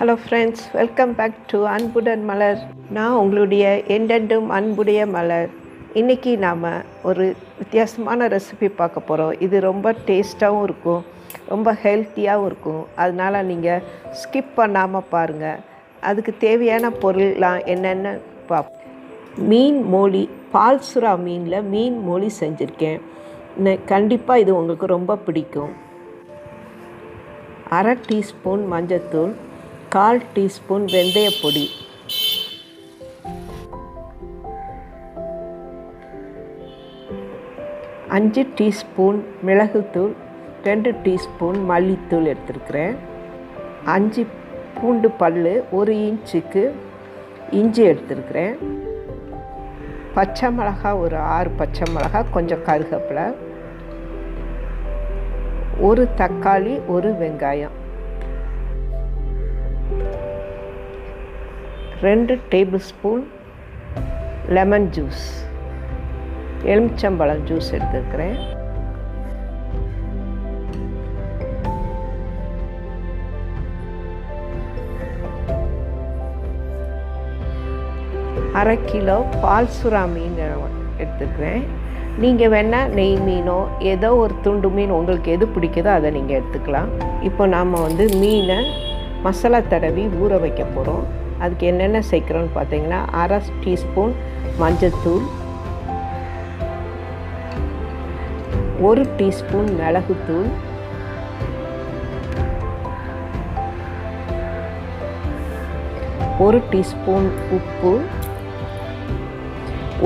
Hello friends, welcome back to Anbudan Malar. நான் உங்களுடைய என்றென்றும் அன்புடைய மலர். இன்றைக்கி நாம் ஒரு வித்தியாசமான ரெசிபி பார்க்க போகிறோம். இது ரொம்ப டேஸ்ட்டாகவும் இருக்கும், ரொம்ப ஹெல்த்தியாகவும் இருக்கும். அதனால் நீங்கள் ஸ்கிப் பண்ணாமல் பாருங்கள். அதுக்கு தேவையான பொருள்லாம் என்னென்னு பார்ப்போம். மீன் மோலி, பால் சுறா மீனில் மீன் மோலி செஞ்சுருக்கேன். கண்டிப்பாக இது உங்களுக்கு ரொம்ப பிடிக்கும். 1/2 டீஸ்பூன் மஞ்சள்தூள், 1/4 டீஸ்பூன் வெந்தயப்பொடி, 5 டீஸ்பூன் மிளகுத்தூள், 2 டீஸ்பூன் மல்லித்தூள் எடுத்துருக்கிறேன். 5 பூண்டு பல், 1 இன்ச்சுக்கு இஞ்சி எடுத்துருக்கிறேன். பச்சை மிளகா ஒரு 6 பச்சை மிளகா, கொஞ்சம் கருவேப்பிலை, 1 தக்காளி, 1 வெங்காயம், 2 டேபிள்ஸ்பூன் லெமன் ஜூஸ், எலுமிச்சம்பழம் ஜூஸ் எடுத்துருக்கிறேன். அரை கிலோ பால் சுறா மீன் எடுத்துக்கிறேன். நீங்கள் வேணால் நெய் மீனோ ஏதோ ஒரு துண்டு மீன் உங்களுக்கு எது பிடிக்குதோ அதை நீங்கள் எடுத்துக்கலாம். இப்போ நாம் மீனை மசாலா தடவி ஊற வைக்க போகிறோம். அதுக்கு என்னென்ன சேர்க்குறோன்னு பார்த்தீங்கன்னா, 1/2 டீஸ்பூன் மஞ்சள்தூள், 1 டீஸ்பூன் மிளகுத்தூள், 1 டீஸ்பூன் உப்பு,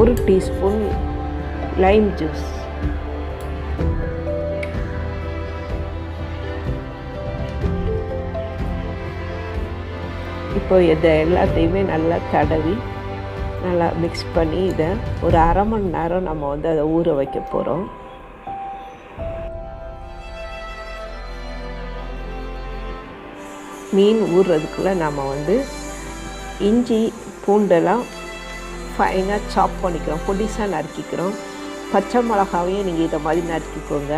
1 டீஸ்பூன் லைம் ஜூஸ், இப்போ இதை எல்லாத்தையுமே நல்லா தடவி நல்லா மிக்ஸ் பண்ணி இதை ஒரு 1/2 மணி நேரம் நம்ம அதை ஊற வைக்க போகிறோம். மீன் ஊறுறதுக்குள்ளே நம்ம இஞ்சி பூண்டெல்லாம் ஃபைனாக சாப் பண்ணிக்கிறோம், பொடிசாக நறுக்கிக்கிறோம். பச்சை மிளகாவையும் நீங்கள் இதை மாதிரி நறுக்கிக்கோங்க,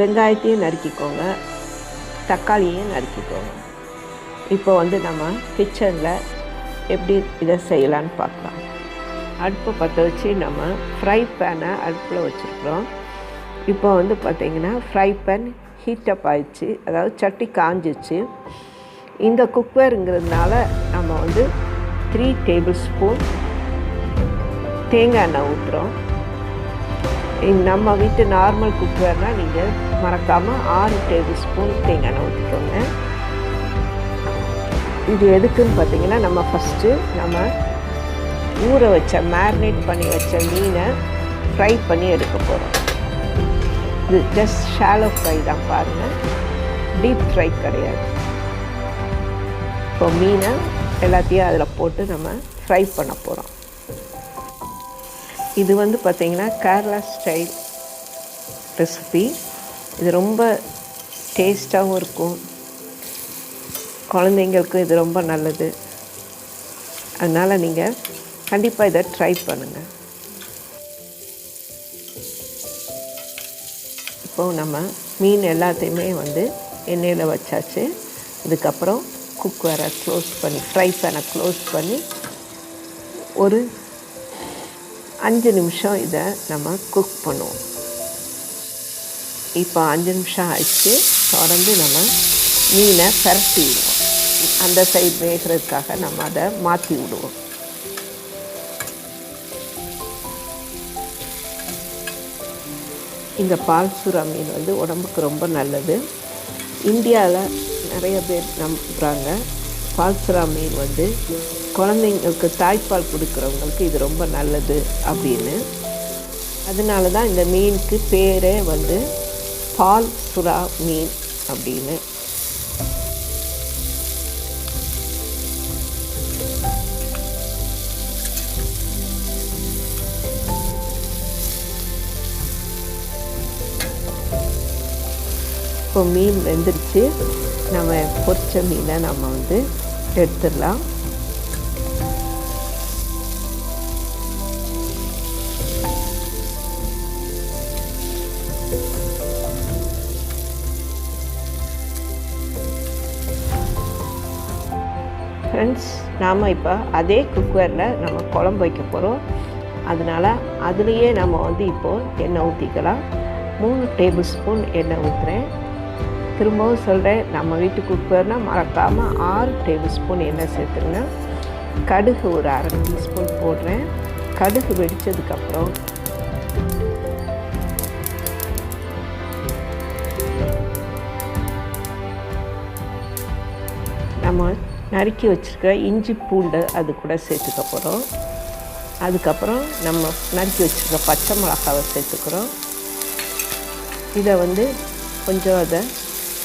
வெங்காயத்தையும் நறுக்கிக்கோங்க, தக்காளியையும் நறுக்கிக்கோங்க. இப்போ நம்ம கிச்சனில் எப்படி இதை செய்யலான்னு பார்க்கலாம். அடுப்பை பற்ற வச்சு நம்ம ஃப்ரை பேனை அடுப்பில் வச்சுருக்குறோம். இப்போ பார்த்திங்கன்னா ஃப்ரை பேன் ஹீட்டப் ஆயிடுச்சு, அதாவது சட்டி காஞ்சிச்சு. இந்த குக்கருங்கிறதுனால நம்ம 3 டேபிள் ஸ்பூன் தேங்காய் எண்ணெய் ஊற்றுறோம். நம்ம வீட்டு நார்மல் குக்கர்னால் நீங்கள் மறக்காமல் 6 டேபிள் ஸ்பூன் தேங்காய் எண்ணெய் ஊற்றிக்கோங்க. இது எதுக்குன்னு பார்த்தீங்கன்னா, நம்ம ஃபஸ்ட்டு ஊற வச்ச மேரினேட் பண்ணி வச்ச மீனை ஃப்ரை பண்ணி எடுக்க போகிறோம். இது ஜஸ்ட் ஷாலோ ஃப்ரை தான், பாருங்கள், டீப் ஃப்ரை கிடையாது. இப்போ மீனை எல்லாத்தையும் அதில் போட்டு நம்ம ஃப்ரை பண்ண போகிறோம். இது பார்த்திங்கன்னா கேரளா ஸ்டைல் ரெசிபி. இது ரொம்ப டேஸ்ட்டாகவும் இருக்கும், குழந்தைங்களுக்கும் இது ரொம்ப நல்லது. அதனால் நீங்கள் கண்டிப்பாக இதை ட்ரை பண்ணுங்கள். இப்போது நம்ம மீன் எல்லாத்தையுமே எண்ணெயில் வச்சாச்சு. இதுக்கப்புறம் குக்கரை க்ளோஸ் பண்ணி, ஃப்ரை பேனை க்ளோஸ் பண்ணி ஒரு 5 நிமிஷம் இதை நம்ம குக் பண்ணுவோம். இப்போ 5 நிமிஷம் ஆயிடுச்சு. தொடர்ந்து நம்ம மீனை பரட்டி விடுவோம். அந்த சைடு வேகிறதுக்காக நம்ம அதை மாற்றி விடுவோம். இந்த பால் சுறா மீன் உடம்புக்கு ரொம்ப நல்லது. இந்தியாவில் நிறைய பேர் நம்புகிறாங்க. பால் சுறா மீன் குழந்தைங்களுக்கு தாய்ப்பால் கொடுக்குறவங்களுக்கு இது ரொம்ப நல்லது அப்படின்னு. அதனால தான் இந்த மீனுக்கு பேரே பால் சுறா மீன் அப்படின்னு. இப்போ மீன் வெந்துருச்சு. நம்ம பொரிச்ச மீனை நம்ம எடுத்துடலாம். ஃப்ரெண்ட்ஸ், நாம் இப்போ அதே குக்கரில் நம்ம குழம்பு வைக்க போகிறோம். அதனால் அதுலேயே நம்ம இப்போது எண்ணெய் ஊற்றிக்கலாம். 3 டேபிள் ஸ்பூன் எண்ணெய் ஊற்றுறேன். திரும்பவும் சொல்கிறேன், நம்ம வீட்டு குக்கர்னால் மறக்காமல் 6 டேபிள் ஸ்பூன் எண்ணெய் சேர்த்துருங்க. கடுகு ஒரு 1/2 டீஸ்பூன் போடுறேன். கடுகு வெடித்ததுக்கப்புறம் நம்ம நறுக்கி வச்சுருக்க இஞ்சி பூண்டு அது கூட சேர்த்துக்க போகிறோம். அதுக்கப்புறம் நம்ம நறுக்கி வச்சுருக்க பச்சை மிளகாவை சேர்த்துக்கிறோம். இதை கொஞ்சம் அதை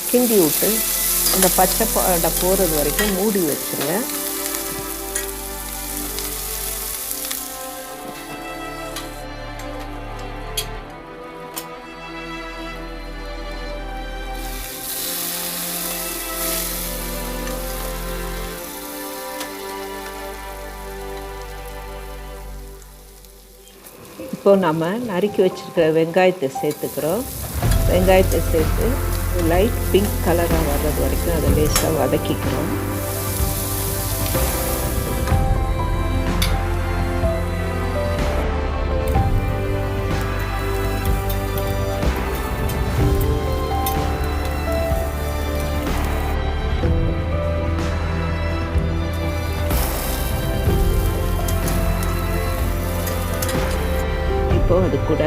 கிண்டி விட்டு அந்த பச்சை பாடை போகிறது வரைக்கும் மூடி வச்சுருங்க. இப்போது நம்ம நறுக்கி வச்சுருக்கிற வெங்காயத்தை சேர்த்துக்கிறோம். வெங்காயத்தை சேர்த்து லைட் பிங்க் கலராக வர்றது வரைக்கும் அதை லேசாக வதக்கிக்கிறோம். அது கூட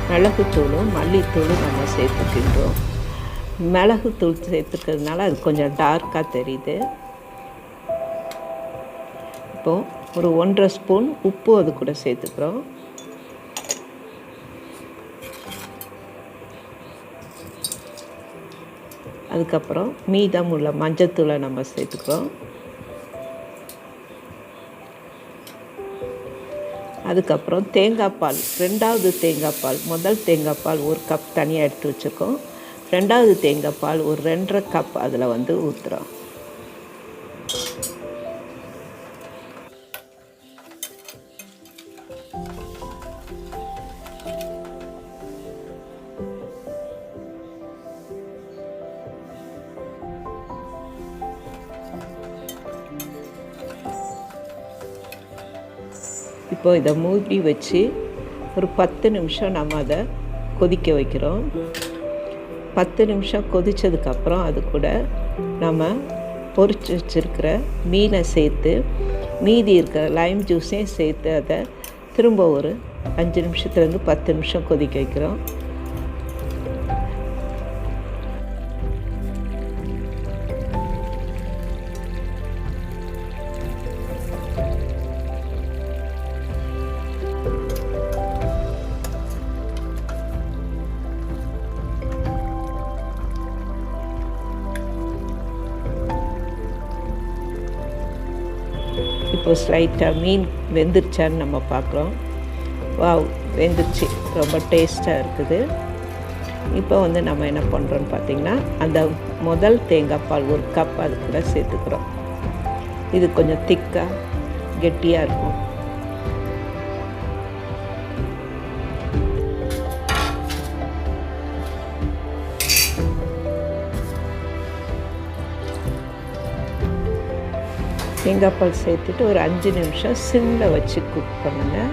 மிளகுத்தூளும் மல்லித்தூளும் நம்ம சேர்த்துக்கின்றோம். மிளகுத்தூள் சேர்த்துக்கிறதுனால அது கொஞ்சம் டார்க்காக தெரியுது. இப்போது ஒரு 1.5 ஸ்பூன் உப்பு அது கூட சேர்த்துக்கிறோம். அதுக்கப்புறம் மீதம் உள்ள மஞ்சத்தூளை நம்ம சேர்த்துக்கிறோம். அதுக்கப்புறம் தேங்காய் பால், 2வது தேங்காய் பால், முதல் தேங்காய் பால் 1 கப் தனியாக எடுத்து வச்சுருக்கோம். 2வது தேங்காய் பால் ஒரு 2.5 கப் அதில் ஊற்றுறோம். இப்போ இதை மூடி வச்சு ஒரு 10 நிமிஷம் நம்ம அதை கொதிக்க வைக்கிறோம். 10 நிமிஷம் கொதித்ததுக்கப்புறம் அது கூட நம்ம பொரிச்சு வச்சுருக்கிற மீனை சேர்த்து மீதி இருக்கிற லைம் ஜூஸையும் சேர்த்து அதை திரும்ப ஒரு 5 நிமிஷத்துலேருந்து 10 நிமிஷம் கொதிக்க வைக்கிறோம். இப்போ ஸ்லைட்டாக மீன் வெந்துருச்சான்னு நம்ம பார்க்குறோம். வாவ், வெந்துருச்சு, ரொம்ப டேஸ்ட்டாக இருக்குது. இப்போ நம்ம என்ன பண்ணுறோன்னு பார்த்திங்கன்னா, அந்த முதல் தேங்காய் பால் 1 கப் அது கூட சேர்த்துக்கிறோம். இது கொஞ்சம் திக்காக கெட்டியாக இருக்கும். தேங்காய் பால் சேர்த்துட்டு ஒரு 5 நிமிஷம் சிம்மில் வச்சு குக் பண்ணுங்கள்.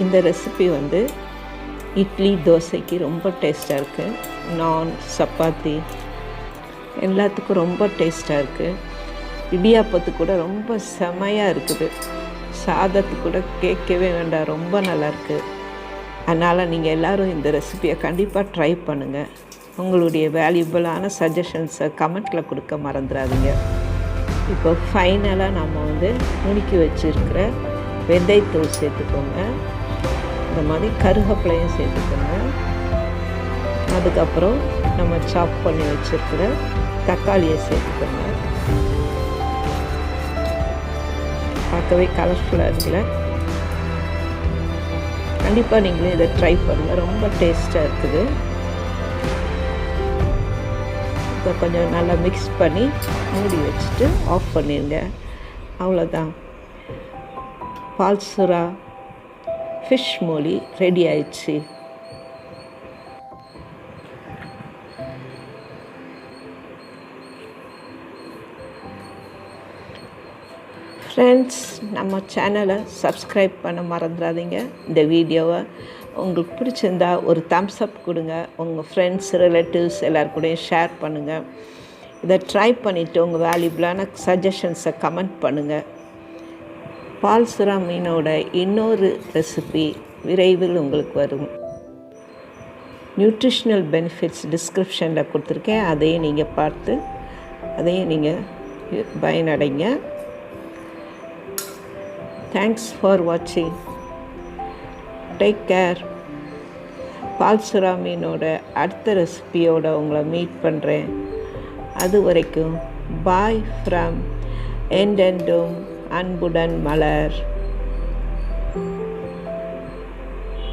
இந்த ரெசிபி இட்லி தோசைக்கு ரொம்ப டேஸ்ட்டாக இருக்குது. நான், சப்பாத்தி எல்லாத்துக்கும் ரொம்ப டேஸ்ட்டாக இருக்குது. இடியாப்பத்துக்கு கூட ரொம்ப செமையாக இருக்குது. சாதத்துக்கு கூட கேட்கவே வேண்டாம், ரொம்ப நல்லாயிருக்கு. அதனால் நீங்கள் எல்லோரும் இந்த ரெசிபியை கண்டிப்பாக ட்ரை பண்ணுங்கள். உங்களுடைய வேல்யூபிளான சஜஷன்ஸை கமெண்ட்டில் கொடுக்க மறந்துடாதீங்க. இப்போ ஃபைனலாக நம்ம நுணுக்கி வச்சுருக்கிற வெந்தயத்தூள் சேர்த்துக்கோங்க. இந்த மாதிரி கருவேப்பிலையும் சேர்த்துக்கோங்க. அதுக்கப்புறம் நம்ம சாப் பண்ணி வச்சுருக்கிற தக்காளியை சேர்த்துக்கோங்க. பார்க்கவே கலர்ஃபுல்லாக இருக்குல்ல. கண்டிப்பாக நீங்களும் இதை ட்ரை பண்ணுங்கள், ரொம்ப டேஸ்ட்டாக இருக்குது. இதை கொஞ்சம் நல்லா மிக்ஸ் பண்ணி மூடி வச்சுட்டு ஆஃப் பண்ணிடுங்க. அவ்வளோதான், பால் சுறா ஃபிஷ் மோலி ரெடி ஆயிடுச்சு. ஃப்ரெண்ட்ஸ், நம்ம சேனலை சப்ஸ்கிரைப் பண்ண மறந்துடாதீங்க. இந்த வீடியோவை உங்களுக்கு பிடிச்சிருந்தா ஒரு தம்ஸ் அப் கொடுங்க. உங்கள் ஃப்ரெண்ட்ஸ், ரிலேட்டிவ்ஸ் எல்லாருக்கூடையும் ஷேர் பண்ணுங்கள். இதை ட்ரை பண்ணிவிட்டு உங்கள் வேல்யூபிளான சஜஷன்ஸை கமெண்ட் பண்ணுங்கள். பால் சுறா மீனோட இன்னொரு ரெசிபி விரைவில் உங்களுக்கு வரும். நியூட்ரிஷ்னல் பெனிஃபிட்ஸ் டிஸ்கிரிப்ஷனில் கொடுத்துருக்கேன். அதையும் நீங்கள் பார்த்து அதையும் நீங்கள் பயனடைங்க. Thanks for watching. Take care. பால் சுறா மீனோட அடுத்த ரெசிபியோட உங்களை மீட் பண்ணுறேன். அது வரைக்கும் பாய் ஃப்ரம் எண்டெண்டும் அன்புடன் மலர்.